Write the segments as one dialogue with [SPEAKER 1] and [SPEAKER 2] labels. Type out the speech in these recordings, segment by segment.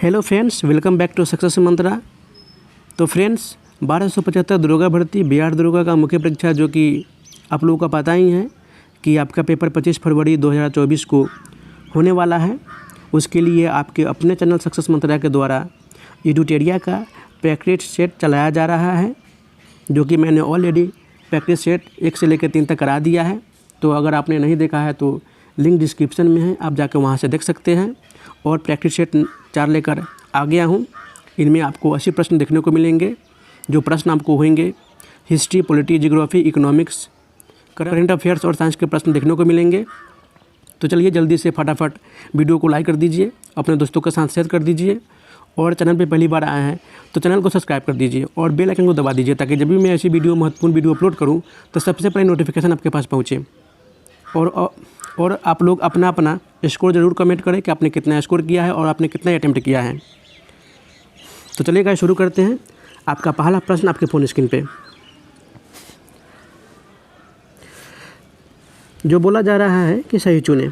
[SPEAKER 1] Hello friends, welcome back to success mantra. तो friends, 1275 दरोगा भर्ती बिहार दरोगा का मुख्य परीक्षा जो कि आप लोगों को पता ही है कि आपका पेपर 25 फरवरी 2024 को होने वाला है। उसके लिए आपके अपने चैनल सक्सेस मंत्रा के द्वारा एडुटेरिया का प्रैक्टिस सेट चलाया जा रहा है, जो कि मैंने ऑलरेडी प्रैक्टिस सेट 1 से लेकर 3 तक करा दिया है। तो अगर आपने नहीं देखा है तो लिंक डिस्क्रिप्शन में है, आप जाकर वहाँ से देख सकते हैं। और प्रैक्टिस सेट 4 लेकर आ गया हूँ। इनमें आपको 80 प्रश्न देखने को मिलेंगे। जो प्रश्न आपको होंगे history, polity, geography, economics, current affairs और साइंस के प्रश्न देखने को मिलेंगे। तो चलिए जल्दी से फटाफट वीडियो को लाइक कर दीजिए, अपने दोस्तों के साथ शेयर कर दीजिए, और चैनल पे पहली बार आए हैं तो चैनल को सब्सक्राइब कर दीजिए और बेल आइकन को दबा दीजिए, ताकि जब भी मैं ऐसी महत्वपूर्ण वीडियो अपलोड करूँ तो सबसे पहले नोटिफिकेशन आपके पास पहुँचे। और आप लोग अपना अपना स्कोर ज़रूर कमेंट करें कि आपने कितना स्कोर किया है और आपने कितना अटेम्प्ट किया है। तो चलिए गाइस, शुरू करते हैं। आपका पहला प्रश्न आपके फ़ोन स्क्रीन पे जो बोला जा रहा है कि सही चुनें।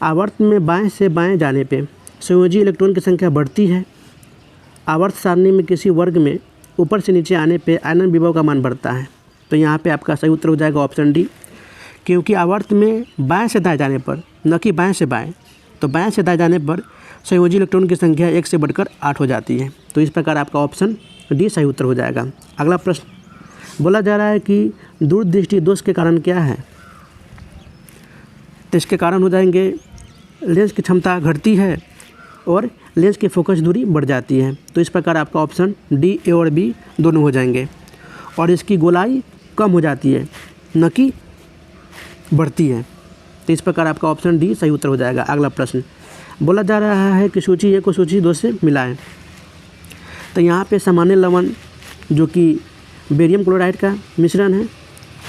[SPEAKER 1] आवर्त में बाएं से बाएं जाने पे संयोजी इलेक्ट्रॉन की संख्या बढ़ती है। आवर्त सारणी में किसी वर्ग में ऊपर से नीचे आने पे आयनन विभव का मान बढ़ता है। तो यहाँ पे आपका सही उत्तर हो जाएगा ऑप्शन डी, क्योंकि आवर्त में बाएं से दाएं जाने पर, न कि बाएं से बाएं, तो बाएं से दाएं जाने पर संयोजी इलेक्ट्रॉन की संख्या 1 से बढ़कर 8 हो जाती है। तो इस प्रकार आपका ऑप्शन डी सही उत्तर हो जाएगा। अगला प्रश्न बोला जा रहा है कि दूरदृष्टि दोष के कारण क्या है। तो इसके कारण हो जाएंगे लेंस की क्षमता घटती है और लेंस की फोकस दूरी बढ़ जाती है। तो इस प्रकार आपका ऑप्शन डी, ए और बी दोनों हो जाएंगे। और इसकी गोलाई कम हो जाती है, न कि बढ़ती है। तो इस प्रकार आपका ऑप्शन डी सही उत्तर हो जाएगा। अगला प्रश्न बोला जा रहा है कि सूची ए को सूची 2 से मिलाएं। तो यहाँ पे सामान्य लवण जो कि बेरियम क्लोराइड का मिश्रण है,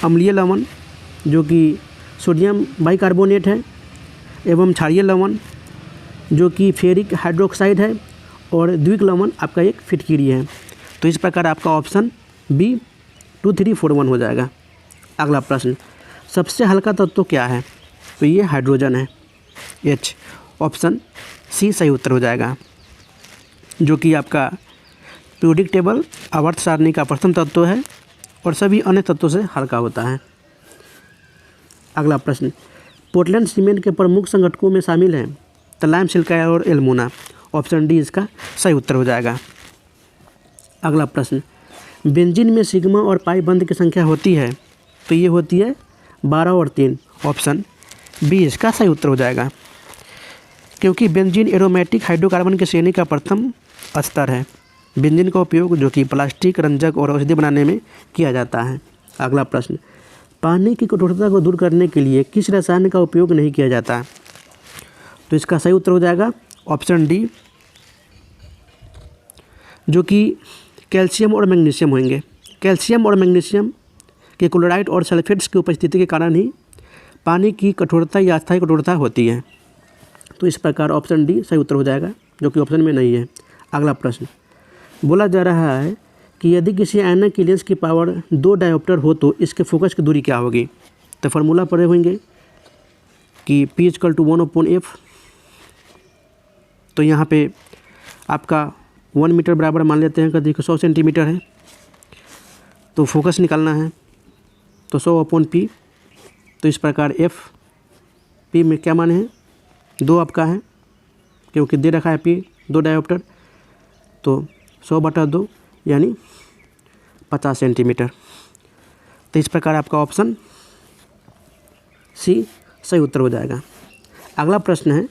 [SPEAKER 1] अम्लीय लवण जो कि सोडियम बाइकार्बोनेट है, एवं क्षारीय लवण जो कि फेरिक हाइड्रोक्साइड है, और द्विक लवण आपका एक फिटकिरी है। तो इस प्रकार आपका ऑप्शन बी 2341 हो जाएगा। अगला प्रश्न सबसे हल्का तत्व क्या है। तो ये हाइड्रोजन है, एच। ऑप्शन सी सही उत्तर हो जाएगा, जो कि आपका पीरियोडिक टेबल आवर्त सारणी का प्रथम तत्व है और सभी अन्य तत्वों से हल्का होता है। अगला प्रश्न पोर्टलैंड सीमेंट के प्रमुख संगठकों में शामिल हैं तो लाइम, सिलिका और एल्युमिना। ऑप्शन डी इसका सही उत्तर हो जाएगा। अगला प्रश्न बेंजीन में सिग्मा और पाई बंध की संख्या होती है। तो ये होती है 12 और 3। ऑप्शन बी इसका सही उत्तर हो जाएगा, क्योंकि बेंजीन एरोमेटिक हाइड्रोकार्बन की श्रेणी का प्रथम स्तर है। बेंजीन का उपयोग जो कि प्लास्टिक, रंजक और औषधि बनाने में किया जाता है। अगला प्रश्न पानी की कठोरता को दूर करने के लिए किस रसायन का उपयोग नहीं किया जाता। तो इसका सही उत्तर हो जाएगा ऑप्शन डी, जो कि कैल्शियम और मैग्नीशियम होंगे। कैल्शियम और मैग्नीशियम के क्लोराइड और सल्फेट्स की उपस्थिति के कारण ही पानी की कठोरता या अस्थायी कठोरता होती है। तो इस प्रकार ऑप्शन डी सही उत्तर हो जाएगा, जो कि ऑप्शन में नहीं है। अगला प्रश्न बोला जा रहा है कि यदि किसी ऐनक की लेंस की पावर 2 डायोप्टर हो तो इसके फोकस की दूरी क्या होगी। तो फार्मूला पढ़े होंगे कि P = 1/f। तो यहाँ पे आपका 1 मीटर बराबर मान लेते हैं, कभी 100 सेंटीमीटर है, तो फोकस निकालना है तो 100/p। तो इस प्रकार f p में क्या मान है, 2 आपका है, क्योंकि दे रखा है p 2 डायोप्टर, तो 100/2 यानी 50 सेंटीमीटर। तो इस प्रकार आपका ऑप्शन सी सही उत्तर हो जाएगा। अगला प्रश्न है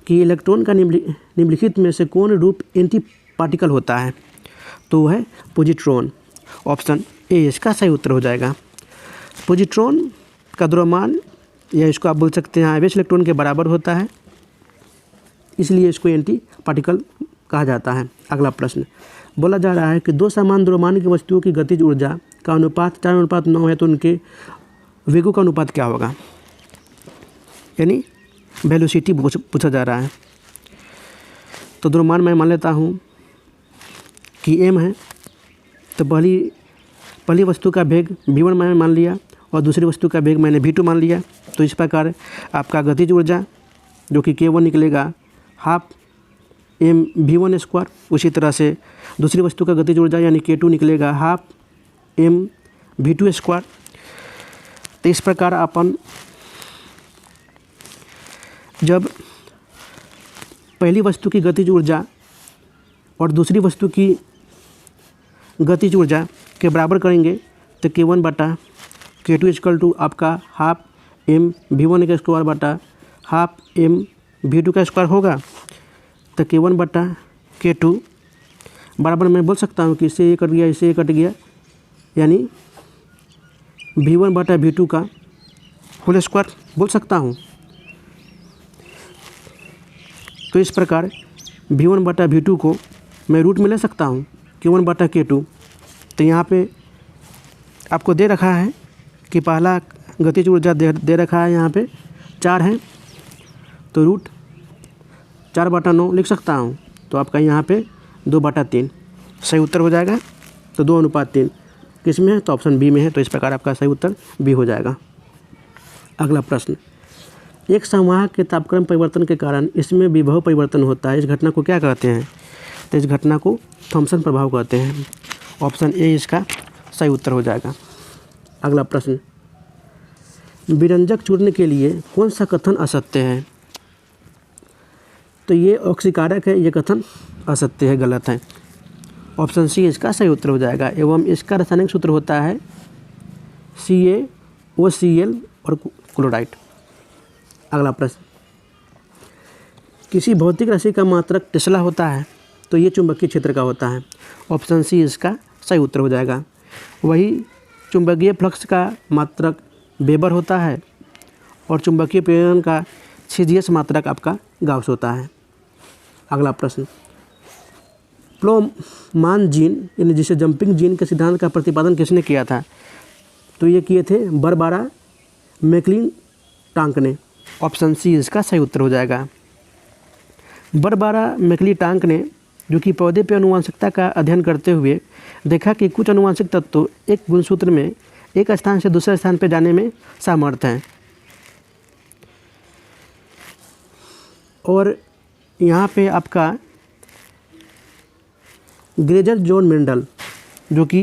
[SPEAKER 1] कि इलेक्ट्रॉन का निम्नलिखित में से कौन रूप एंटी पार्टिकल होता है। तो वह है पॉजिट्रॉन। ऑप्शन ए इसका सही उत्तर हो जाएगा। पॉजिट्रॉन का द्रव्यमान, या इसको आप बोल सकते हैं आवेश, इलेक्ट्रॉन के बराबर होता है, इसलिए इसको एंटी पार्टिकल कहा जाता है। अगला प्रश्न बोला जा रहा है कि 2 समान द्रव्यमान की वस्तुओं की गतिज ऊर्जा का अनुपात 4:9 है, तो उनके वेगों का अनुपात क्या होगा, यानी वेलोसिटी पूछा जा रहा है। तो द्रव्यमान मैं मान लेता हूँ कि m है, तो पहली वस्तु का वेग v1 मैंने मान लिया और दूसरी वस्तु का वेग मैंने v2 मान लिया। तो इस प्रकार आपका गतिज ऊर्जा जो कि k1 निकलेगा 12 mv1²। उसी तरह से दूसरी वस्तु का गतिज ऊर्जा यानी k2 निकलेगा 12 mv2²। तो इस प्रकार अपन जब पहली वस्तु की गतिज ऊर्जा और दूसरी वस्तु की गतिज ऊर्जा के बराबर करेंगे तो k1 बटा k2 इक्वल टू आपका 12 mv1² बटा 12 mv2² होगा। तो k1 बटा k2 बराबर मैं बोल सकता हूँ कि इससे ये कट गया, इससे ये कट गया, यानी v1 बटा v2 का होल स्क्वायर बोल सकता हूँ। तो इस प्रकार v1 बटा v2 को मैं रूट में ले सकता हूँ k1 बटा k2। तो यहाँ पे आपको दे रखा है कि पहला गतिज ऊर्जा दे रखा है यहाँ पे 4 है, तो रूट 4/9 लिख सकता हूँ। तो आपका यहाँ पे 2/3 सही उत्तर हो जाएगा। तो 2:3 किस में है? तो ऑप्शन बी में है। तो इस प्रकार आपका सही उत्तर बी हो जाएगा। अगला प्रश्न, एक संवाहक के तापक्रम परिवर्तन के कारण इसमें विभव परिवर्तन होता है, इस घटना को क्या कहते हैं? तो इस घटना को थॉम्सन प्रभाव कहते हैं। ऑप्शन ए इसका सही उत्तर हो जाएगा। अगला प्रश्न, विरंजक चूर्ण के लिए कौन सा कथन असत्य है? तो ये ऑक्सीकारक है, ये कथन असत्य है, गलत है। ऑप्शन सी इसका सही उत्तर हो जाएगा। एवं इसका रासायनिक सूत्र होता है CaOCl और क्लोराइड। अगला प्रश्न, किसी भौतिक राशि का मात्रक टेस्ला होता है, तो ये चुंबकीय क्षेत्र का होता है। ऑप्शन सी इसका सही उत्तर हो जाएगा। वही चुंबकीय फ्लक्स का मात्रक वेबर होता है और चुंबकीय प्रेरण का CGS मात्रक आपका गाउस होता है। अगला प्रश्न, प्लोमान जीन यानी जिसे जंपिंग जीन के सिद्धांत का प्रतिपादन किसने किया था? तो ये किए थे बारबारा मैक्लिंटाक ने। ऑप्शन सी इसका सही उत्तर हो जाएगा। बारबारा मैक्लिंटाक ने, जो कि पौधे पर आनुवंशिकता का अध्ययन करते हुए देखा कि कुछ आनुवंशिक तत्व एक गुणसूत्र में एक स्थान से दूसरे स्थान पर जाने में समर्थ हैं। और यहाँ पे आपका ग्रेजर जॉन मेंडल, जो कि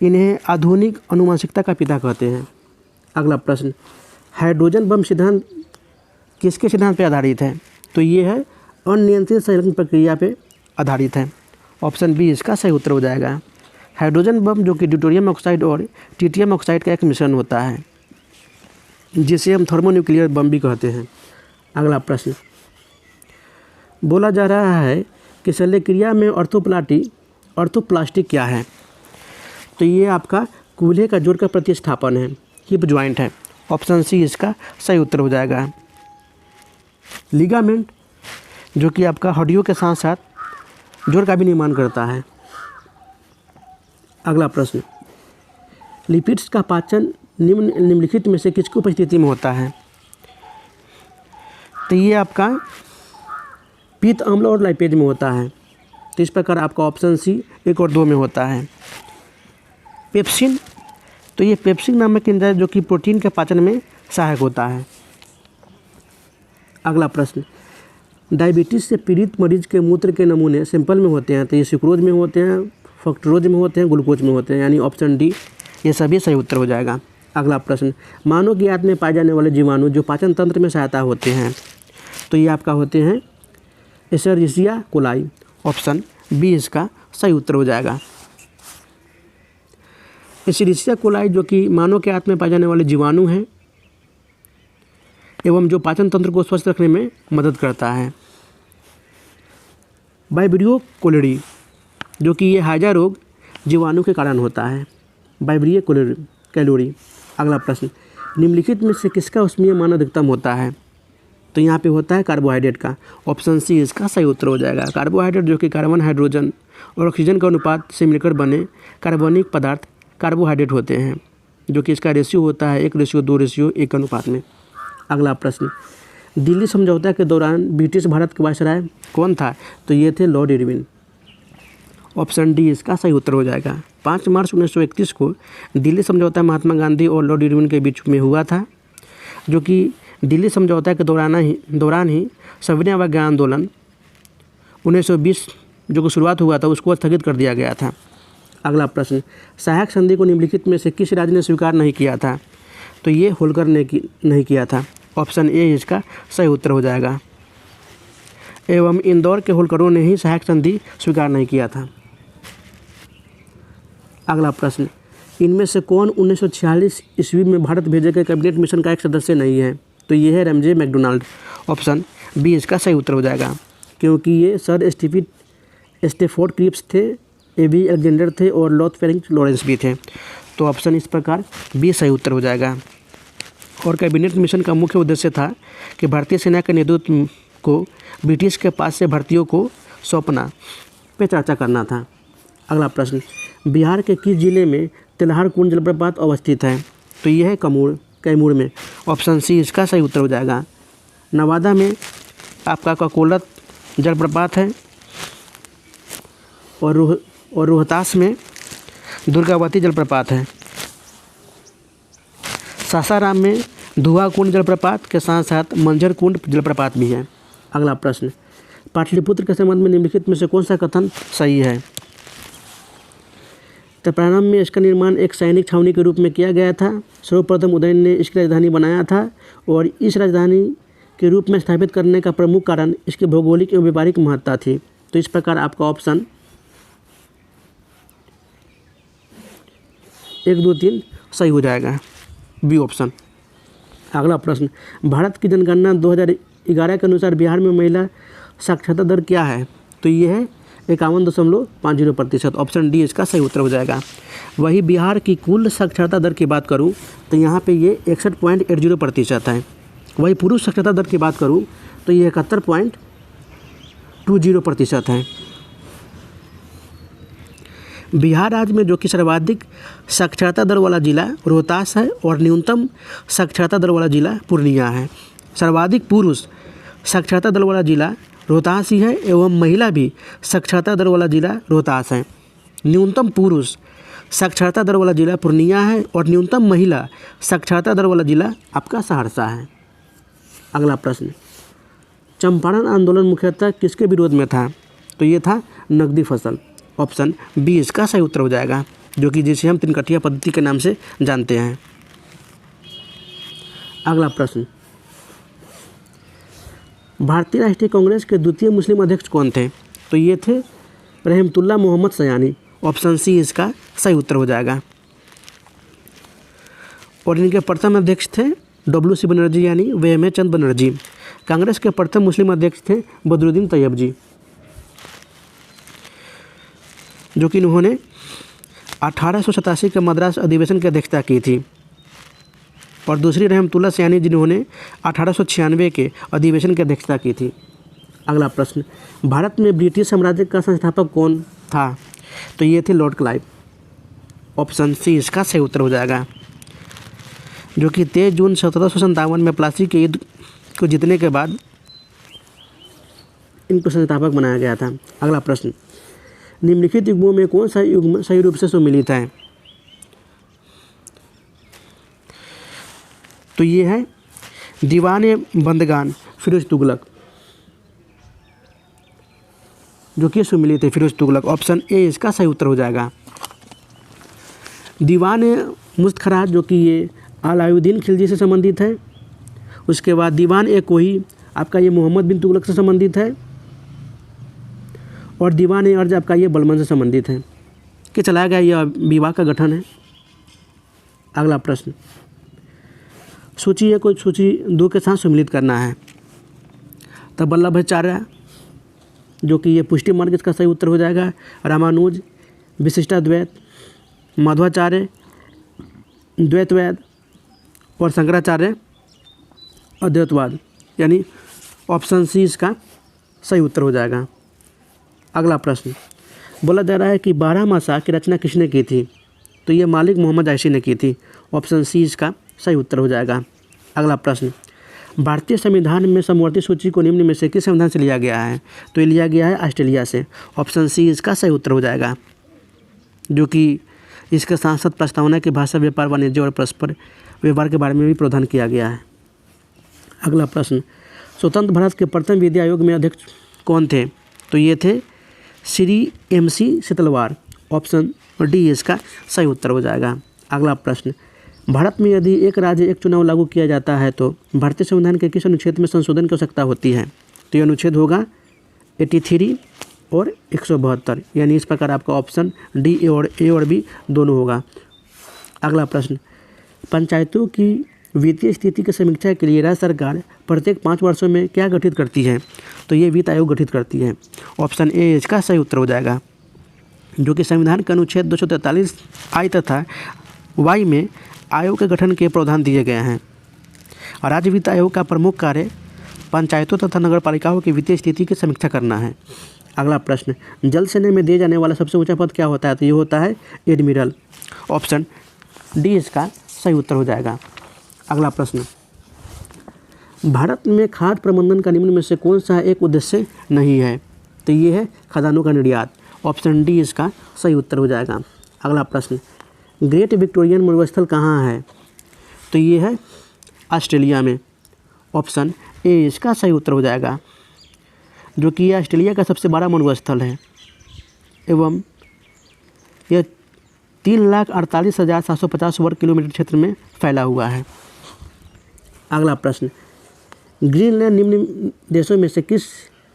[SPEAKER 1] इन्हें आधुनिक आनुवंशिकता का पिता कहते हैं। अगला प्रश्न, हाइड्रोजन बम सिद्धांत किसके सिद्धांत पर आधारित है? तो ये है अनियंत्रित संचलन प्रक्रिया पे आधारित है। ऑप्शन बी इसका सही उत्तर हो जाएगा। हाइड्रोजन बम जो कि ड्यूटेरियम ऑक्साइड और ट्रिटियम ऑक्साइड का एक मिश्रण होता है, जिसे हम थर्मोन्यूक्लियर बम भी कहते हैं। अगला प्रश्न, बोला जा रहा है कि शल्यक्रिया में ऑर्थोप्लास्टिक क्या है? तो ये आपका कूल्हे का जोड़ का प्रतिस्थापन है, हिप ज्वाइंट है। ऑप्शन सी इसका सही उत्तर हो जाएगा। लिगामेंट, जो कि आपका हड्डियों के साथ साथ जोड़ का भी निर्माण करता है। अगला प्रश्न, लिपिड्स का पाचन निम्नलिखित में से किसकी उपस्थिति में होता है? तो ये आपका पित्त अम्ल और लाइपेज में होता है। तो इस प्रकार आपका ऑप्शन सी 1 और 2 में होता है। पेप्सिन, तो ये पेप्सिन नामक एंजाइम जो कि प्रोटीन के पाचन में सहायक होता है। अगला प्रश्न, डायबिटीज़ से पीड़ित मरीज के मूत्र के नमूने सैंपल में होते हैं, तो ये सुक्रोज में होते हैं, फ्रक्टोज में होते हैं, ग्लूकोज में होते हैं, यानी ऑप्शन डी ये सभी सही उत्तर हो जाएगा। अगला प्रश्न, मानव की आंत में पाए जाने वाले जीवाणु जो पाचन तंत्र में सहायता होते हैं, तो ये आपका होते हैं एशेरिचिया कोलाई। ऑप्शन बी इसका सही उत्तर हो जाएगा। एशेरिचिया कोलाई जो कि मानव के आंत में पाए जाने वाले जीवाणु हैं एवं जो पाचन तंत्र को स्वस्थ रखने में मदद करता है। वाइब्रियो कोलेरी, जो कि ये हैजा रोग जीवाणु के कारण होता है। Vibrio calorie. अगला प्रश्न, निम्नलिखित में से किसका ऊष्मीय मान अधिकतम होता है? तो यहाँ पे होता है कार्बोहाइड्रेट का। ऑप्शन सी इसका सही उत्तर हो जाएगा। कार्बोहाइड्रेट जो कि कार्बन, हाइड्रोजन और ऑक्सीजन का अनुपात से मिलकर बने कार्बनिक पदार्थ कार्बोहाइड्रेट होते हैं, जो कि इसका रेशियो होता है 1:2:1 अनुपात में। अगला प्रश्न, दिल्ली समझौता के दौरान ब्रिटिश भारत के वायसराय कौन था? तो ये थे लॉर्ड इरविन। ऑप्शन डी इसका सही उत्तर हो जाएगा। 5 मार्च 1931 को दिल्ली समझौता महात्मा गांधी और लॉर्ड इरविन के बीच में हुआ था, जो कि दिल्ली समझौता के दौरान ही सविनय अवज्ञा आंदोलन 1920 जो कि शुरुआत हुआ था उसको स्थगित कर दिया गया था। अगला प्रश्न, सहायक संधि को निम्नलिखित में से किस राज्य ने स्वीकार नहीं किया था? तो ये होलकर ने नहीं किया था। ऑप्शन ए इसका सही उत्तर हो जाएगा। एवं इंदौर के होलकरों ने ही सहायक संधि स्वीकार नहीं किया था। अगला प्रश्न, इनमें से कौन 1946 ईस्वी में भारत भेजे गए कैबिनेट मिशन का एक सदस्य नहीं है? तो ये है रमजे मैकडोनाल्ड। ऑप्शन बी इसका सही उत्तर हो जाएगा, क्योंकि ये सर स्टेफोर्ड क्रिप्स थे, एबी अलेक्जेंडर थे और लॉथ लॉरेंस भी थे। तो ऑप्शन इस प्रकार बी सही उत्तर हो जाएगा। और कैबिनेट मिशन का मुख्य उद्देश्य था कि भारतीय सेना के नेतृत्व को ब्रिटिश के पास से भर्तियों को सौंपना पे चर्चा करना था। अगला प्रश्न, बिहार के किस जिले में तेल्हार कुंड जलप्रपात अवस्थित है? तो यह है कैमूर में। ऑप्शन सी इसका सही उत्तर हो जाएगा। नवादा में आपका ककोलत जलप्रपात है और रोहतास में दुर्गावती जलप्रपात है। सासाराम में धुआं कुंड जलप्रपात के साथ साथ मंझर कुंड जलप्रपात भी है। अगला प्रश्न, पाटलिपुत्र के संबंध में निम्नलिखित में से कौन सा कथन सही है? तो प्रारंभ में इसका निर्माण एक सैनिक छावनी के रूप में किया गया था। सर्वप्रथम उदयन ने इसकी राजधानी बनाया था और इस राजधानी के रूप में स्थापित करने का प्रमुख कारण इसकी भौगोलिक एवं व्यापारिक महत्ता थी। तो इस प्रकार आपका ऑप्शन 1, 2, 3 सही हो जाएगा, बी ऑप्शन। अगला प्रश्न, भारत की जनगणना 2011 के अनुसार बिहार में महिला साक्षरता दर क्या है? तो ये है 51.50%। ऑप्शन डी इसका सही उत्तर हो जाएगा। वही बिहार की कुल साक्षरता दर की बात करूं तो यहाँ पे ये 61.80% है। वही पुरुष साक्षरता दर की बात करूं तो ये 71.20% है। बिहार राज्य में जो कि सर्वाधिक साक्षरता दर वाला जिला रोहतास है और न्यूनतम साक्षरता दर वाला जिला पूर्णिया है। सर्वाधिक पुरुष साक्षरता दर वाला जिला रोहतास ही है एवं महिला भी साक्षरता दर वाला जिला रोहतास है। न्यूनतम पुरुष साक्षरता दर वाला जिला पूर्णिया है और न्यूनतम महिला साक्षरता दर वाला जिला आपका सहरसा है। अगला प्रश्न, चंपारण आंदोलन मुख्यतः किसके विरोध में था? तो ये था नकदी फसल। ऑप्शन बी इसका सही उत्तर हो जाएगा, जो कि जिसे हम तिनकटिया पद्धति के नाम से जानते हैं। अगला प्रश्न, भारतीय राष्ट्रीय कांग्रेस के द्वितीय मुस्लिम अध्यक्ष कौन थे? तो ये थे रहमतुल्लाह मोहम्मद सयानी। ऑप्शन सी इसका सही उत्तर हो जाएगा। और इनके प्रथम अध्यक्ष थे WC बनर्जी यानी वेम चंद बनर्जी। कांग्रेस के प्रथम मुस्लिम अध्यक्ष थे बदरुद्दीन तैयब जी, जो कि इन्होंने 1887 के मद्रास अधिवेशन की अध्यक्षता की थी। और दूसरी रहमतुल्लाह सयानी जिन्होंने 1896 के अधिवेशन की अध्यक्षता की थी। अगला प्रश्न, भारत में ब्रिटिश साम्राज्य का संस्थापक कौन था? तो ये थे लॉर्ड क्लाइव। ऑप्शन सी इसका सही उत्तर हो जाएगा, जो कि 23 जून 1757 में प्लासी के युद्ध को जीतने के बाद इनको संस्थापक बनाया गया था। अगला प्रश्न, निम्नलिखित युग्मों में कौन सा युग्म सही रूप से सुमिलित है? तो ये है दीवाने बंदगान फिरोज तुगलक, जो कि सुमिलित है फिरोज तुगलक। ऑप्शन ए इसका सही उत्तर हो जाएगा। दीवाने मुस्तखराज, जो कि ये अलाउद्दीन खिलजी से संबंधित है। उसके बाद दीवान ए कोही आपका ये मोहम्मद बिन तुगलक से संबंधित है। और दीवान ए अर्ज आपका ये बलबन से संबंधित है कि चलाया गया यह विवाह का गठन है। अगला प्रश्न, सूची है कोई सूची 2 के साथ सम्मिलित करना है। तब वल्लभाचार्य, जो कि ये पुष्टि मार्ग इसका सही उत्तर हो जाएगा। रामानुज विशिष्टाद्वैत, माधवाचार्य द्वैतवाद और शंकराचार्य अद्वैतवाद, यानी ऑप्शन सी इसका सही उत्तर हो जाएगा। अगला प्रश्न, बोला जा रहा है कि 12 मासा की रचना किसने की थी? तो ये मालिक मोहम्मद आयशी ने की थी। ऑप्शन सी इसका सही उत्तर हो जाएगा। अगला प्रश्न, भारतीय संविधान में समवर्ती सूची को निम्न में से किस संविधान से लिया गया है? तो ये लिया गया है ऑस्ट्रेलिया से। ऑप्शन सी इसका सही उत्तर हो जाएगा, जो कि इसके साथ साथ प्रस्तावना की भाषा, व्यापार, वाणिज्य और परस्पर व्यवहार के बारे में भी प्रावधान किया गया है। अगला प्रश्न, स्वतंत्र भारत के प्रथम विधि आयोग में अध्यक्ष कौन थे? तो ये थे श्री MC सितलवार। ऑप्शन डी इसका सही उत्तर हो जाएगा। अगला प्रश्न, भारत में यदि एक राज्य एक चुनाव लागू किया जाता है तो भारतीय संविधान के किस अनुच्छेद में संशोधन की आवश्यकता होती है? तो ये अनुच्छेद होगा 83 और 172, यानी इस प्रकार आपका ऑप्शन डी ए और बी दोनों होगा। अगला प्रश्न, पंचायतों की वित्तीय स्थिति की समीक्षा के लिए राज्य सरकार प्रत्येक 5 वर्षों में क्या गठित करती है? तो ये वित्त आयोग गठित करती है। ऑप्शन ए इसका सही उत्तर हो जाएगा, जो कि संविधान के अनुच्छेद 243 आई तथा वाई में आयोग के गठन के प्रावधान दिए गए हैं। राज्य वित्त आयोग का प्रमुख कार्य पंचायतों तथा नगर पालिकाओं की वित्तीय स्थिति की समीक्षा करना है। अगला प्रश्न, जल सेना में दिए जाने वाला सबसे ऊंचा पद क्या होता है? तो ये होता है एडमिरल। ऑप्शन डी इसका सही उत्तर हो जाएगा। अगला प्रश्न, भारत में खाद्य प्रबंधन का निम्न में से कौन सा एक उद्देश्य नहीं है? तो ये है खदानों का निर्यात। ऑप्शन डी इसका सही उत्तर हो जाएगा। अगला प्रश्न, ग्रेट विक्टोरियन मरुस्थल कहाँ है? तो ये है ऑस्ट्रेलिया में। ऑप्शन ए इसका सही उत्तर हो जाएगा, जो कि यह ऑस्ट्रेलिया का सबसे बड़ा मरुस्थल है एवं यह 3,48,750 वर्ग किलोमीटर क्षेत्र में फैला हुआ है। अगला प्रश्न, ग्रीनलैंड निम्न देशों में से किस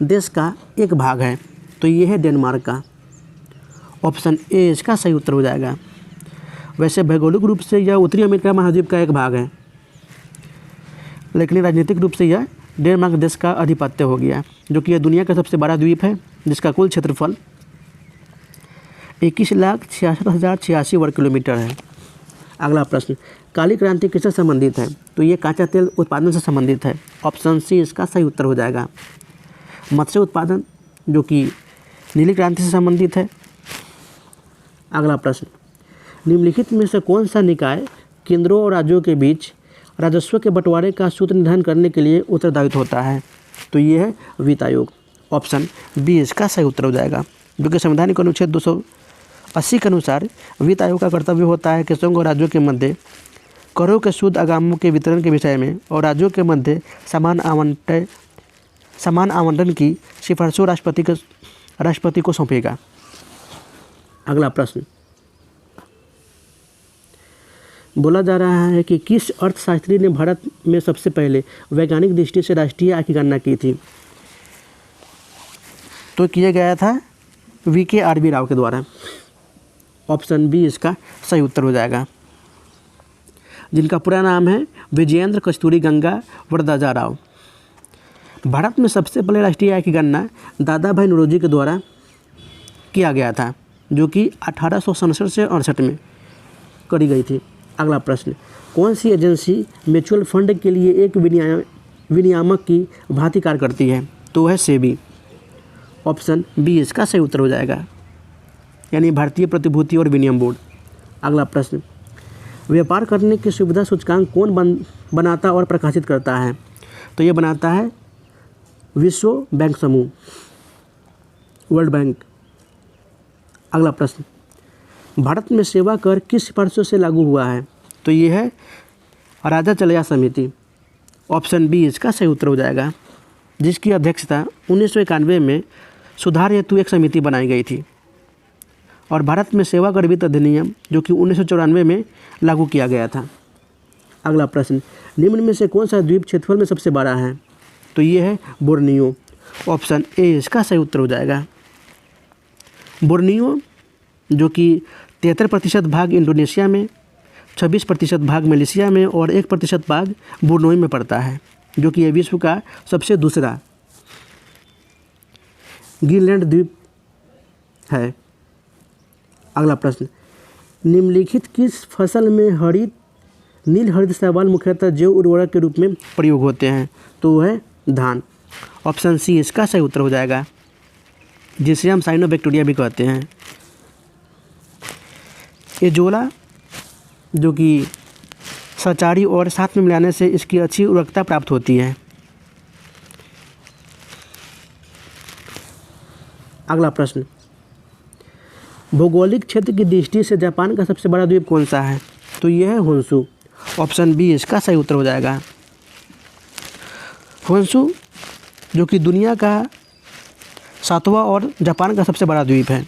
[SPEAKER 1] देश का एक भाग है? तो ये है डेनमार्क का। ऑप्शन ए इसका सही उत्तर हो जाएगा। वैसे भौगोलिक रूप से यह उत्तरी अमेरिका महाद्वीप का एक भाग है, लेकिन राजनीतिक रूप से यह डेनमार्क देश का आधिपत्य हो गया, जो कि यह दुनिया का सबसे बड़ा द्वीप है, जिसका कुल क्षेत्रफल 21,66,086 वर्ग किलोमीटर है। अगला प्रश्न, काली क्रांति किससे संबंधित है? तो ये कच्चा तेल उत्पादन से संबंधित है। ऑप्शन सी इसका सही उत्तर हो जाएगा। मत्स्य उत्पादन, जो कि नीली क्रांति से संबंधित है। अगला प्रश्न, निम्नलिखित में से कौन सा निकाय केंद्रों और राज्यों के बीच राजस्व के बंटवारे का सूत्र निर्धारण करने के लिए उत्तरदायित्व होता है? तो ये है वित्त आयोग। ऑप्शन बी इसका सही उत्तर हो जाएगा, जो कि संविधान के अनुच्छेद 280 के अनुसार वित्त आयोग का कर्तव्य होता है कि संघ और राज्यों के मध्य करों के शुद्ध आगमों के वितरण के विषय में और राज्यों के मध्य समान आवंटन की सिफारिशों राष्ट्रपति को सौंपेगा। अगला प्रश्न, बोला जा रहा है कि किस अर्थशास्त्री ने भारत में सबसे पहले वैज्ञानिक दृष्टि से राष्ट्रीय आय की गणना की थी? तो किया गया था VKRB राव के द्वारा। ऑप्शन बी इसका सही उत्तर हो जाएगा, जिनका पूरा नाम है विजयेंद्र कस्तूरी गंगा वरदराजा राव। भारत में सबसे पहले राष्ट्रीय आय की गणना दादा भाई नौरोजी के द्वारा किया गया था, जो कि 1867 से 68 में करी गई थी। अगला प्रश्न, कौन सी एजेंसी म्यूचुअल फंड के लिए एक विनियामक की भांति कार्य करती है? तो है सेबी। ऑप्शन बी इसका सही उत्तर हो जाएगा, यानी भारतीय प्रतिभूति और विनिमय बोर्ड। अगला प्रश्न, व्यापार करने की सुविधा सूचकांक कौन बनाता और प्रकाशित करता है? तो ये बनाता है विश्व बैंक समूह, वर्ल्ड बैंक। अगला प्रश्न, भारत में सेवा कर किस सिफारिशों से लागू हुआ है? तो ये है राजा चलैया समिति। ऑप्शन बी इसका सही उत्तर हो जाएगा, जिसकी अध्यक्षता 1991 में सुधार हेतु एक समिति बनाई गई थी। और भारत में सेवा कर वित्त अधिनियम, जो कि 1994 में लागू किया गया था। अगला प्रश्न, निम्न में से कौन सा द्वीप क्षेत्रफल में सबसे बड़ा है? तो ये है बोर्नियो। ऑप्शन ए इसका सही उत्तर हो जाएगा। बोर्नियो, जो कि 73% भाग इंडोनेशिया में, 26% भाग मलेशिया में और 1% भाग ब्रुनई में पड़ता है, जो कि यह विश्व का सबसे दूसरा ग्रीनलैंड द्वीप है। अगला प्रश्न, निम्नलिखित किस फसल में नील हरित शैवाल मुख्यतः जैव उर्वरक के रूप में प्रयोग होते हैं? तो वह है धान। ऑप्शन सी इसका सही उत्तर हो जाएगा, जिसे हम साइनोबैक्टीरिया भी कहते हैं। एजोला, जो कि सचारी और साथ में मिलाने से इसकी अच्छी उर्वरकता प्राप्त होती है। अगला प्रश्न, भौगोलिक क्षेत्र की दृष्टि से जापान का सबसे बड़ा द्वीप कौन सा है? तो यह है होन्शु। ऑप्शन बी इसका सही उत्तर हो जाएगा। होन्शु, जो कि दुनिया का सातवां और जापान का सबसे बड़ा द्वीप है।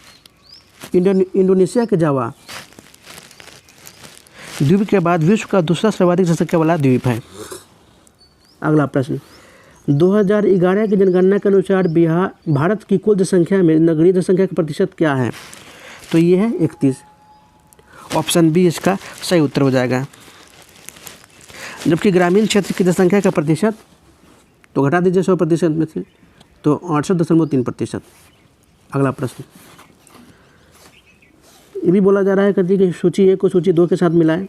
[SPEAKER 1] इंडोनेशिया के जावा द्वीप के बाद विश्व का दूसरा सर्वाधिक जनसंख्या वाला द्वीप है। अगला प्रश्न, 2011 की जनगणना के अनुसार भारत की कुल जनसंख्या में नगरीय जनसंख्या का प्रतिशत क्या है? तो ये है 31। ऑप्शन बी इसका सही उत्तर हो जाएगा। जबकि ग्रामीण क्षेत्र की जनसंख्या का प्रतिशत तो घटा दीजिए 100% में से, तो 68.3%। अगला प्रश्न, ये भी बोला जा रहा है कहती कि सूची 1 को सूची 2 के साथ मिलाएं।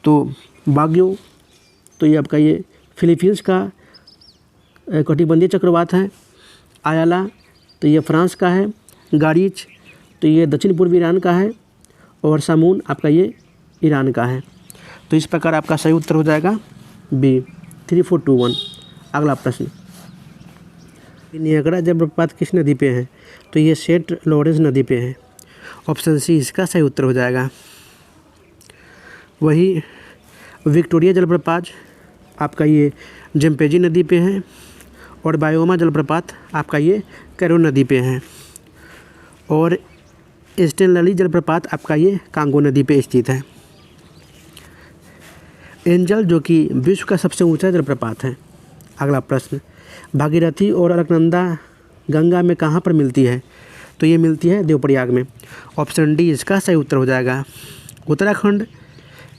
[SPEAKER 1] तो बाग्यो, तो ये आपका ये फिलीपींस का कटिबंधीय चक्रवात है। आयाला, तो ये फ्रांस का है। गारिच, तो ये दक्षिण पूर्वी ईरान का है। और सामून आपका ये ईरान का है। तो इस प्रकार आपका सही उत्तर हो जाएगा बी 3421। अगला प्रश्न, नियाग्रा जलप्रपात किस नदी पे है? तो ये सेंट लॉरेंस नदी पे है। ऑप्शन सी इसका सही उत्तर हो जाएगा। वही विक्टोरिया जलप्रपात आपका ये जम्पेजी नदी पे है। और बायोमा जलप्रपात आपका ये कैरो नदी पे है। और स्टेनली जलप्रपात आपका ये कांगो नदी पे स्थित है। एंजल, जो कि विश्व का सबसे ऊंचा जलप्रपात है। अगला प्रश्न, भागीरथी और अलकनंदा गंगा में कहाँ पर मिलती है? तो ये मिलती है देवप्रयाग में। ऑप्शन डी इसका सही उत्तर हो जाएगा। उत्तराखंड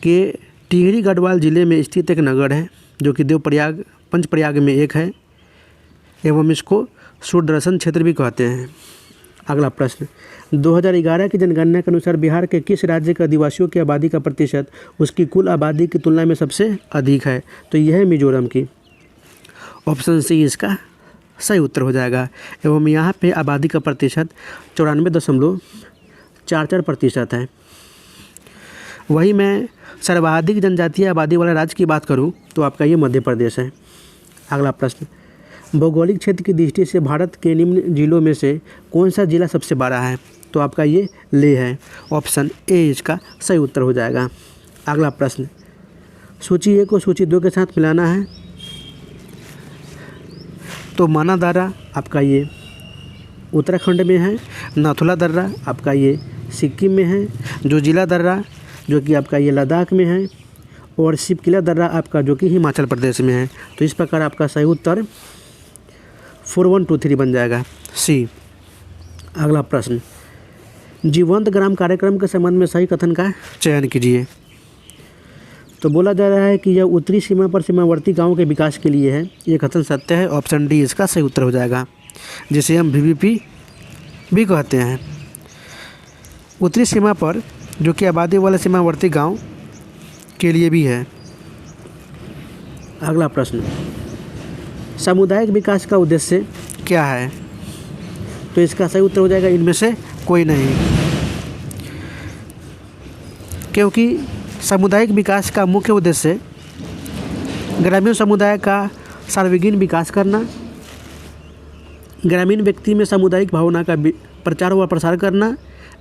[SPEAKER 1] के टिहरी गढ़वाल ज़िले में स्थित एक नगर है जो कि देवप्रयाग पंचप्रयाग में एक है, एवं इसको सुदर्शन क्षेत्र भी कहते हैं। अगला प्रश्न, 2011 की जनगणना के अनुसार बिहार के किस राज्य के आदिवासियों की आबादी का प्रतिशत उसकी कुल आबादी की तुलना में सबसे अधिक है? तो यह है मिजोरम की। ऑप्शन सी इसका सही उत्तर हो जाएगा। एवं यहाँ पे आबादी का प्रतिशत 94.44% है। वही मैं सर्वाधिक जनजातीय आबादी वाला राज्य की बात करूँ तो आपका ये मध्य प्रदेश है। अगला प्रश्न, भौगोलिक क्षेत्र की दृष्टि से भारत के निम्न जिलों में से कौन सा जिला सबसे बड़ा है? तो आपका ये लेह है। ऑप्शन ए इसका सही उत्तर हो जाएगा। अगला प्रश्न, सूची 1 को सूची 2 के साथ मिलाना है। तो माना दर्रा आपका ये उत्तराखंड में है। नाथुला दर्रा आपका ये सिक्किम में है। जोजिला दर्रा जो कि आपका ये लद्दाख में है। और शिवकिला दर्रा आपका जो कि हिमाचल प्रदेश में है। तो इस प्रकार आपका सही उत्तर 4123 बन जाएगा सी। अगला प्रश्न, जीवंत ग्राम कार्यक्रम के संबंध में सही कथन का चयन कीजिए। तो बोला जा रहा है कि यह उत्तरी सीमा पर सीमावर्ती गांवों के विकास के लिए है। ये कथन सत्य है। ऑप्शन डी इसका सही उत्तर हो जाएगा, जिसे हम VVP भी कहते हैं। उत्तरी सीमा पर जो कि आबादी वाले सीमावर्ती गांव के लिए भी है। अगला प्रश्न, सामुदायिक विकास का उद्देश्य क्या है? तो इसका सही उत्तर हो जाएगा इनमें से कोई नहीं, क्योंकि सामुदायिक विकास का मुख्य उद्देश्य ग्रामीण समुदाय का सार्वजनिक विकास करना, ग्रामीण व्यक्ति में सामुदायिक भावना का प्रचार व प्रसार करना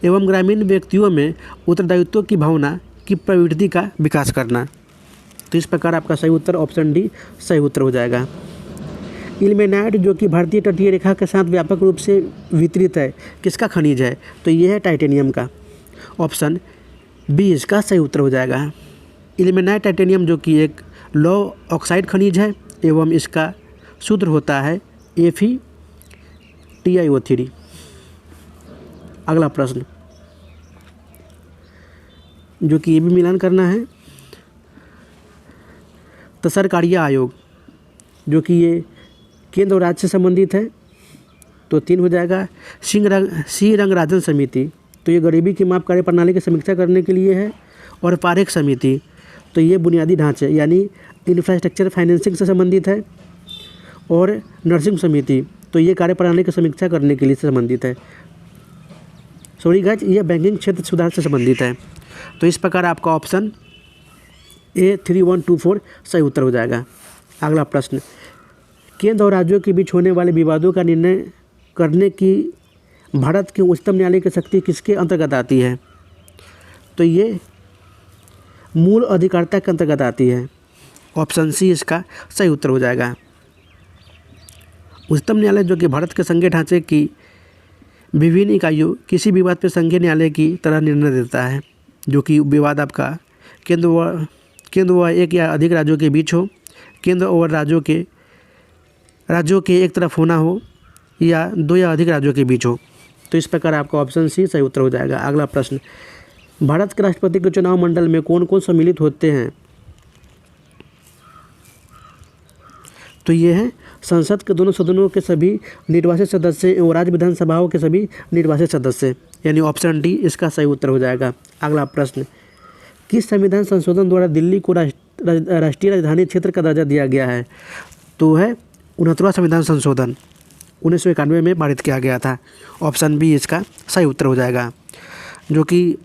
[SPEAKER 1] एवं ग्रामीण व्यक्तियों में उत्तरदायित्व की भावना की प्रवृत्ति का विकास करना। तो इस प्रकार आपका सही उत्तर ऑप्शन डी सही उत्तर हो जाएगा। इल्मेनाइट जो कि भारतीय तटीय रेखा के साथ व्यापक रूप से वितरित है, किसका खनिज है? तो ये है टाइटेनियम का। ऑप्शन बी इसका सही उत्तर हो जाएगा। इल्मेनाइट टाइटेनियम जो कि एक लो ऑक्साइड खनिज है एवं इसका सूत्र होता है FeTiO3। अगला प्रश्न जो कि ये भी मिलान करना है। तो सरकारिया आयोग जो कि ये केंद्र और राज्य से संबंधित है, तो 3 हो जाएगा। सी रंगराजन समिति, तो ये गरीबी की माप कार्य प्रणाली की समीक्षा करने के लिए है। और पारेख समिति, तो ये बुनियादी ढांचे यानी इंफ्रास्ट्रक्चर फाइनेंसिंग से संबंधित है। और नर्सिंग समिति, तो ये कार्य प्रणाली की समीक्षा करने के लिए संबंधित है। सॉरी गाइस, ये बैंकिंग क्षेत्र सुधार से संबंधित है। तो इस प्रकार आपका ऑप्शन ए 3124 सही उत्तर हो जाएगा। अगला प्रश्न, केंद्र और राज्यों के बीच होने वाले विवादों का निर्णय करने की भारत के उच्चतम न्यायालय की शक्ति किसके अंतर्गत आती है? तो ये मूल अधिकारिता के अंतर्गत आती है। ऑप्शन सी इसका सही उत्तर हो जाएगा। उच्चतम न्यायालय जो कि भारत के संघीय ढांचे की विभिन्न इकाइयों किसी विवाद पर संघीय न्यायालय की तरह निर्णय देता है, जो कि विवाद आपका केंद्र व एक या अधिक राज्यों के बीच हो, केंद्र और राज्यों के एक तरफ होना हो, या दो या अधिक राज्यों के बीच हो। तो इस प्रकार आपका ऑप्शन सी सही उत्तर हो जाएगा। अगला प्रश्न, भारत के राष्ट्रपति के चुनाव मंडल में कौन कौन सम्मिलित होते हैं? तो ये है संसद के दोनों सदनों के सभी निर्वाचित सदस्य और राज्य विधानसभाओं के सभी निर्वाचित सदस्य, यानी ऑप्शन डी इसका सही उत्तर हो जाएगा। अगला प्रश्न, किस संविधान संशोधन द्वारा दिल्ली को राष्ट्रीय राजधानी क्षेत्र का दर्जा दिया गया है? तो है 69वां संविधान संशोधन 1991 में पारित किया गया था। ऑप्शन बी इसका सही उत्तर हो जाएगा, जो कि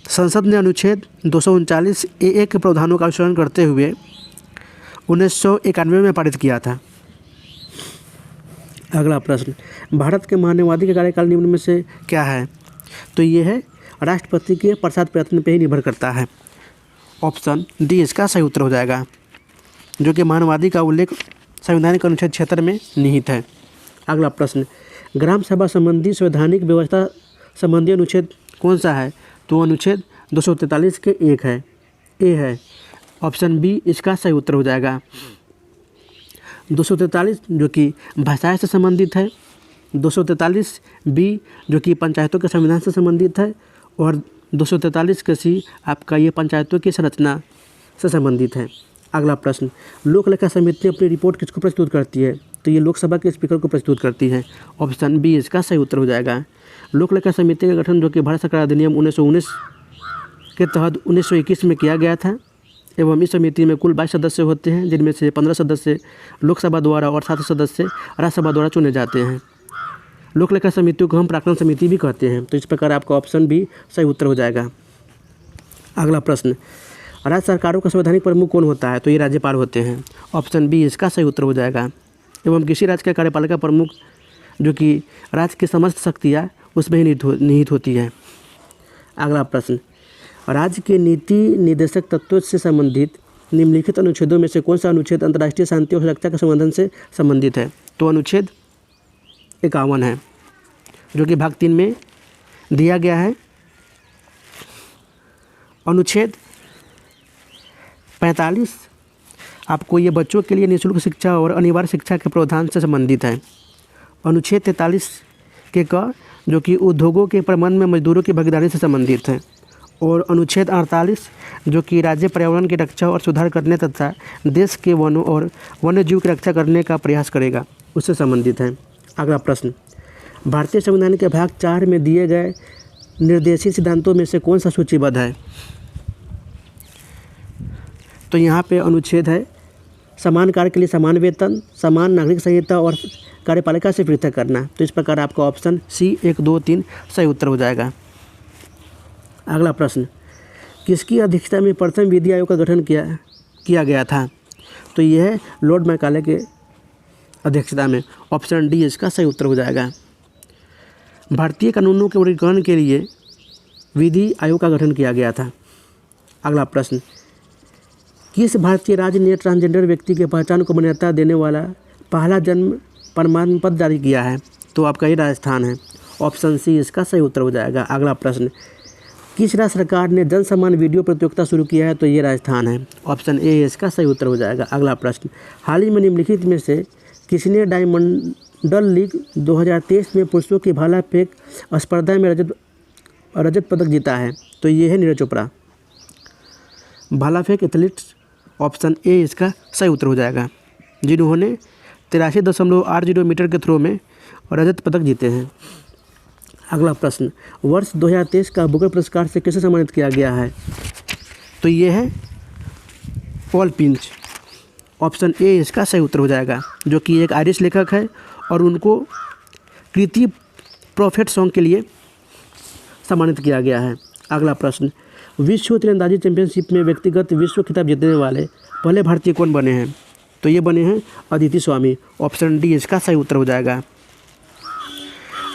[SPEAKER 1] संसद ने अनुच्छेद 239A के प्रावधानों का अनुसरण करते हुए 1991 में पारित किया था। अगला प्रश्न, भारत के महान्यायवादी का कार्यकाल निम्न में से क्या है? तो ये है राष्ट्रपति के प्रसाद प्रयत्न पर ही निर्भर करता है। ऑप्शन डी इसका सही उत्तर हो जाएगा, जो कि महान्यायवादी का उल्लेख संवैधानिक अनुच्छेद 76 में निहित है। अगला प्रश्न, ग्राम सभा संबंधी संवैधानिक व्यवस्था संबंधी अनुच्छेद कौन सा है? तो अनुच्छेद 243 के ए है। ऑप्शन बी इसका सही उत्तर हो जाएगा। 243 जो कि भाषा से संबंधित है, 243 बी जो कि पंचायतों के संविधान से संबंधित है, और 243 के सी आपका ये पंचायतों की संरचना से संबंधित है। अगला प्रश्न, लोक लेखा समिति अपनी रिपोर्ट किसको प्रस्तुत करती है? तो ये लोकसभा के स्पीकर को प्रस्तुत करती है। ऑप्शन बी इसका सही उत्तर हो जाएगा। लोक लेखा समिति का गठन जो कि भारत सरकार अधिनियम 1919 के तहत 1921 में किया गया था, एवं इस समिति में कुल 22 सदस्य होते हैं, जिनमें से 15 सदस्य लोकसभा द्वारा और 7 सदस्य राज्यसभा द्वारा चुने जाते हैं। लोक लेखा समितियों को हम प्राक्कलन समिति भी कहते हैं। तो इस प्रकार आपका ऑप्शन बी सही उत्तर हो जाएगा। अगला प्रश्न, राज्य सरकारों का संवैधानिक प्रमुख कौन होता है? तो ये राज्यपाल होते हैं। ऑप्शन बी इसका सही उत्तर हो जाएगा। एवं किसी राज्य का कार्यपालिका प्रमुख जो कि राज्य की समस्त शक्तियाँ उसमें ही निहित होती है। अगला प्रश्न, राज्य के नीति निर्देशक तत्वों से संबंधित निम्नलिखित अनुच्छेदों में से कौन सा अनुच्छेद अंतर्राष्ट्रीय शांति और सुरक्षा के संबंधन से संबंधित है? तो अनुच्छेद 51 है, जो कि भाग 3 में दिया गया है। अनुच्छेद 45 आपको ये बच्चों के लिए निःशुल्क शिक्षा और अनिवार्य शिक्षा के प्रावधान से संबंधित है। अनुच्छेद 43 के क जो कि उद्योगों के प्रबंधन में मजदूरों की भागीदारी से संबंधित है, और अनुच्छेद 48 जो कि राज्य पर्यावरण की रक्षा और सुधार करने तथा देश के वनों और वन्य जीव की रक्षा करने का प्रयास करेगा, उससे संबंधित है। अगला प्रश्न, भारतीय संविधान के भाग 4 में दिए गए निर्देशित सिद्धांतों में से कौन सा सूचीबद्ध है? तो यहाँ पे अनुच्छेद है समान कार्य के लिए समान वेतन, समान नागरिक संहिता और कार्यपालिका से पृथक करना। तो इस प्रकार आपका ऑप्शन सी 1, 2, 3 सही उत्तर हो जाएगा। अगला प्रश्न, किसकी अध्यक्षता में प्रथम विधि आयोग का गठन किया गया था? तो यह है लॉर्ड मैकाले के अध्यक्षता में। ऑप्शन डी इसका सही उत्तर हो जाएगा। भारतीय कानूनों के वर्गीकरण के लिए विधि आयोग का गठन किया गया था। अगला प्रश्न, किस भारतीय राज्य ने ट्रांसजेंडर व्यक्ति के पहचान को मान्यता देने वाला पहला जन्म प्रमाण पत्र जारी किया है? तो आपका ये राजस्थान है। ऑप्शन सी इसका सही उत्तर हो जाएगा। अगला प्रश्न, किस राज्य सरकार ने जन सम्मान वीडियो प्रतियोगिता शुरू किया है? तो ये राजस्थान है। ऑप्शन ए इसका सही उत्तर हो जाएगा। अगला प्रश्न, हाल ही में निम्नलिखित में से किसने डायमंड लीग 2023 में पुरुषों की भाला फेंक स्पर्धा में रजत पदक जीता है? तो ये है नीरज चोपड़ा, भाला फेंक एथलीट्स। ऑप्शन ए इसका सही उत्तर हो जाएगा, जिन्होंने 83.80 मीटर के थ्रो में रजत पदक जीते हैं। अगला प्रश्न, वर्ष 2023 का बुकर पुरस्कार से किसे सम्मानित किया गया है? तो ये है पॉल पिंच। ऑप्शन ए इसका सही उत्तर हो जाएगा, जो कि एक आयरिश लेखक है और उनको कृति प्रॉफिट सॉन्ग के लिए सम्मानित किया गया है। अगला प्रश्न, विश्व तीरंदाजी चैंपियनशिप में व्यक्तिगत विश्व खिताब जीतने वाले पहले भारतीय कौन बने हैं? तो ये बने हैं अदिति स्वामी। ऑप्शन डी इसका सही उत्तर हो जाएगा,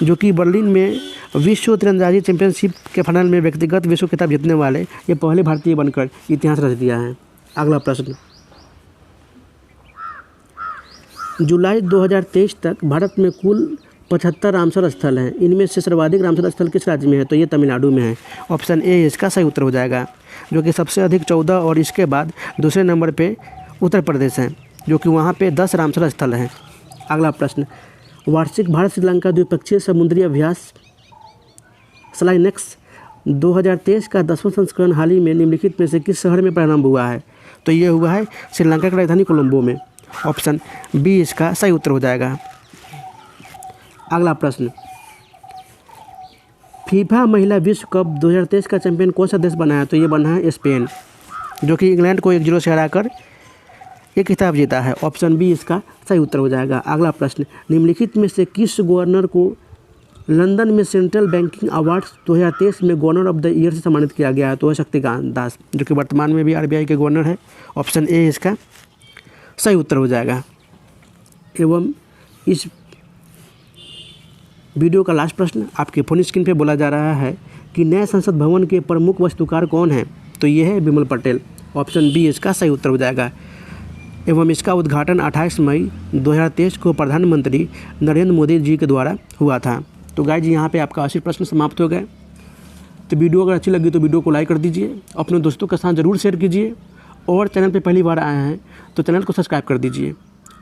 [SPEAKER 1] जो कि बर्लिन में विश्व तीरंदाजी चैंपियनशिप के फाइनल में व्यक्तिगत विश्व खिताब जीतने वाले ये पहले भारतीय बनकर इतिहास रच दिया है। अगला प्रश्न, जुलाई 2023 तक भारत में कुल 75 रामसर स्थल हैं। इनमें से सर्वाधिक रामसर स्थल किस राज्य में है? तो ये तमिलनाडु में है। ऑप्शन ए इसका सही उत्तर हो जाएगा, जो कि सबसे अधिक 14 और इसके बाद दूसरे नंबर पे उत्तर प्रदेश है, जो कि वहाँ पे 10 रामसर स्थल हैं। अगला प्रश्न, वार्षिक भारत श्रीलंका द्विपक्षीय समुद्री अभ्यास स्लाइनेक्स 2023 का 10वां संस्करण हाल ही में निम्नलिखित में से किस शहर में प्रारंभ हुआ है? तो ये हुआ है श्रीलंका की राजधानी कोलंबो में। ऑप्शन बी इसका सही उत्तर हो जाएगा। अगला प्रश्न, फीफा महिला विश्व कप 2023 का चैंपियन कौन सा देश बना है? तो ये बना है स्पेन, जो कि इंग्लैंड को 1-0 से हराकर ये खिताब जीता है। ऑप्शन बी इसका सही उत्तर हो जाएगा। अगला प्रश्न, निम्नलिखित में से किस गवर्नर को लंदन में सेंट्रल बैंकिंग अवार्ड्स 2023 में गवर्नर ऑफ द ईयर से सम्मानित किया गया है? तो है शक्तिकांत दास, जो कि वर्तमान में भी आरबीआई के गवर्नर है। ऑप्शन ए इसका सही उत्तर हो जाएगा। एवं इस वीडियो का लास्ट प्रश्न आपके फोन स्क्रीन पे बोला जा रहा है कि नए संसद भवन के प्रमुख वास्तुकार कौन हैं? तो ये है बिमल पटेल। ऑप्शन बी इसका सही उत्तर हो जाएगा। एवं इसका उद्घाटन 28 मई 2023 को प्रधानमंत्री नरेंद्र मोदी जी के द्वारा हुआ था। तो गाइज यहाँ पे आपका 80 प्रश्न समाप्त हो गए। तो वीडियो अगर अच्छी लगी तो वीडियो को लाइक कर दीजिए, अपने दोस्तों के साथ ज़रूर शेयर कीजिए, और चैनल पे पहली बार आए हैं तो चैनल को सब्सक्राइब कर दीजिए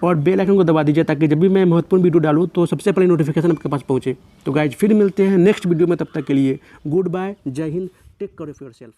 [SPEAKER 1] और बेल आइकन को दबा दीजिए, ताकि जब भी मैं महत्वपूर्ण वीडियो डालूँ तो सबसे पहले नोटिफिकेशन आपके पास पहुँचे। तो गाइज फिर मिलते हैं नेक्स्ट वीडियो में, तब तक के लिए गुड बाय, जय हिंद, टेक केयर ऑफ योरसेल्फ।